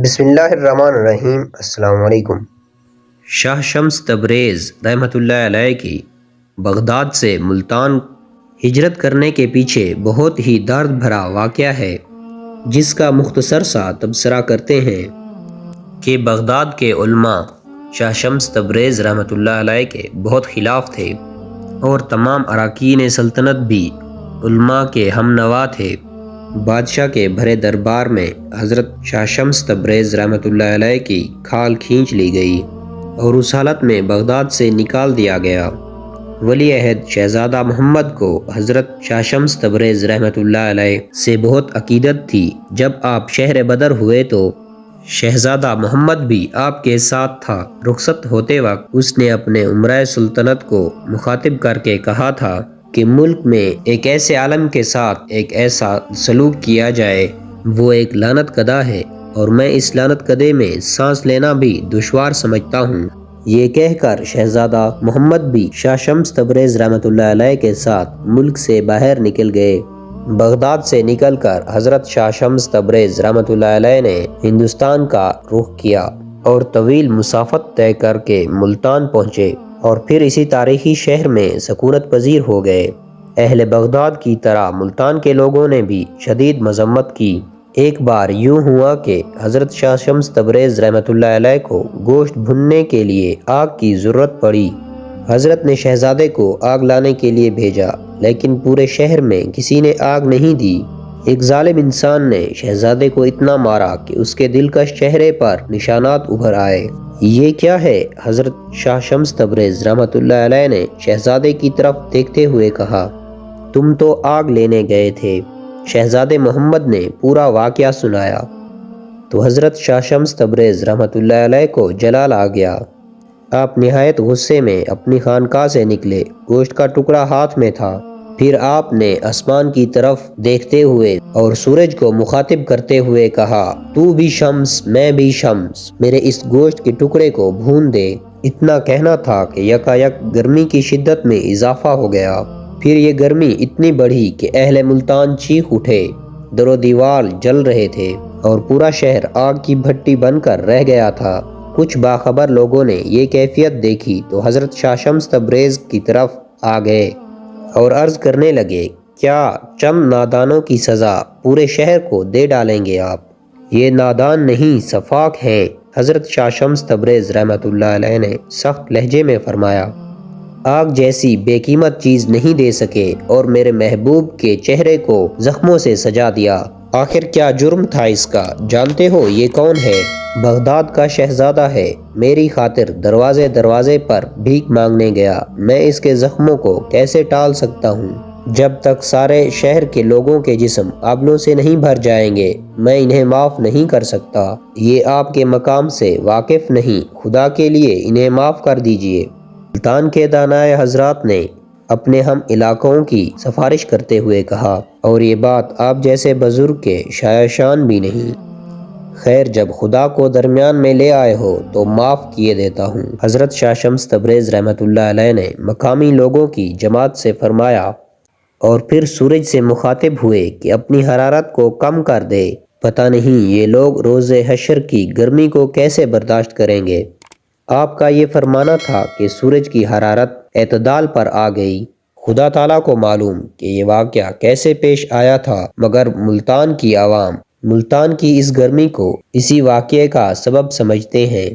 بسم اللہ الرحمن الرحیم۔ السلام علیکم۔ شاہ شمس تبریز رحمۃ اللہ علیہ کی بغداد سے ملتان ہجرت کرنے کے پیچھے بہت ہی درد بھرا واقعہ ہے، جس کا مختصر سا تبصرہ کرتے ہیں کہ بغداد کے علماء شاہ شمس تبریز رحمۃ اللہ علیہ کے بہت خلاف تھے، اور تمام اراکین سلطنت بھی علماء کے ہم نوا تھے۔ بادشاہ کے بھرے دربار میں حضرت شاہ شمس تبریز رحمۃ اللہ علیہ کی کھال کھینچ لی گئی اور اس حالت میں بغداد سے نکال دیا گیا۔ ولی عہد شہزادہ محمد کو حضرت شاہ شمس تبریز رحمۃ اللہ علیہ سے بہت عقیدت تھی۔ جب آپ شہر بدر ہوئے تو شہزادہ محمد بھی آپ کے ساتھ تھا۔ رخصت ہوتے وقت اس نے اپنے امرائے سلطنت کو مخاطب کر کے کہا تھا کہ ملک میں ایک ایسے عالم کے ساتھ ایک ایسا سلوک کیا جائے، وہ ایک لعنت کدہ ہے، اور میں اس لعنت کدے میں سانس لینا بھی دشوار سمجھتا ہوں۔ یہ کہہ کر شہزادہ محمد بھی شاہ شمس تبریز رحمۃ اللہ علیہ کے ساتھ ملک سے باہر نکل گئے۔ بغداد سے نکل کر حضرت شاہ شمس تبریز رحمۃ اللہ علیہ نے ہندوستان کا رخ کیا اور طویل مسافت طے کر کے ملتان پہنچے، اور پھر اسی تاریخی شہر میں سکونت پذیر ہو گئے۔ اہل بغداد کی طرح ملتان کے لوگوں نے بھی شدید مذمت کی۔ ایک بار یوں ہوا کہ حضرت شاہ شمس تبریز رحمۃ اللہ علیہ کو گوشت بھوننے کے لیے آگ کی ضرورت پڑی۔ حضرت نے شہزادے کو آگ لانے کے لیے بھیجا، لیکن پورے شہر میں کسی نے آگ نہیں دی۔ ایک ظالم انسان نے شہزادے کو اتنا مارا کہ اس کے دلکش چہرے پر نشانات ابھر آئے۔ یہ کیا ہے؟ حضرت شاہ شمس تبریز رحمۃ اللہ علیہ نے شہزادے کی طرف دیکھتے ہوئے کہا، تم تو آگ لینے گئے تھے۔ شہزادے محمد نے پورا واقعہ سنایا تو حضرت شاہ شمس تبریز رحمۃ اللہ علیہ کو جلال آ گیا۔ آپ نہایت غصے میں اپنی خانقاہ سے نکلے، گوشت کا ٹکڑا ہاتھ میں تھا۔ پھر آپ نے آسمان کی طرف دیکھتے ہوئے اور سورج کو مخاطب کرتے ہوئے کہا، تو بھی شمس میں بھی شمس، میرے اس گوشت کے ٹکڑے کو بھون دے۔ اتنا کہنا تھا کہ یکایک گرمی کی شدت میں اضافہ ہو گیا۔ پھر یہ گرمی اتنی بڑھی کہ اہل ملتان چیخ اٹھے، در و دیوار جل رہے تھے، اور پورا شہر آگ کی بھٹی بن کر رہ گیا تھا۔ کچھ باخبر لوگوں نے یہ کیفیت دیکھی تو حضرت شاہ شمس تبریز کی طرف آ گئے اور عرض کرنے لگے، کیا چند نادانوں کی سزا پورے شہر کو دے ڈالیں گے آپ؟ یہ نادان نہیں، سفاک ہیں۔ حضرت شاہ شمس تبریز رحمۃ اللہ علیہ نے سخت لہجے میں فرمایا، آگ جیسی بے قیمت چیز نہیں دے سکے اور میرے محبوب کے چہرے کو زخموں سے سجا دیا۔ آخر کیا جرم تھا اس کا؟ جانتے ہو یہ کون ہے؟ بغداد کا شہزادہ ہے، میری خاطر دروازے دروازے پر بھیک مانگنے گیا۔ میں اس کے زخموں کو کیسے ٹال سکتا ہوں؟ جب تک سارے شہر کے لوگوں کے جسم آبلوں سے نہیں بھر جائیں گے، میں انہیں معاف نہیں کر سکتا۔ یہ آپ کے مقام سے واقف نہیں، خدا کے لیے انہیں معاف کر دیجئے۔ ملتان کے دانائے حضرات نے اپنے ہم علاقوں کی سفارش کرتے ہوئے کہا، اور یہ بات آپ جیسے بزرگ کے شایع شان بھی نہیں۔ خیر، جب خدا کو درمیان میں لے آئے ہو تو معاف کیے دیتا ہوں۔ حضرت شاہ شمس تبریز رحمۃ اللہ علیہ نے مقامی لوگوں کی جماعت سے فرمایا، اور پھر سورج سے مخاطب ہوئے کہ اپنی حرارت کو کم کر دے۔ پتہ نہیں یہ لوگ روز حشر کی گرمی کو کیسے برداشت کریں گے۔ آپ کا یہ فرمانا تھا کہ سورج کی حرارت اعتدال پر آ گئی۔ خدا تعالیٰ کو معلوم کہ یہ واقعہ کیسے پیش آیا تھا، مگر ملتان کی عوام ملتان کی اس گرمی کو اسی واقعے کا سبب سمجھتے ہیں۔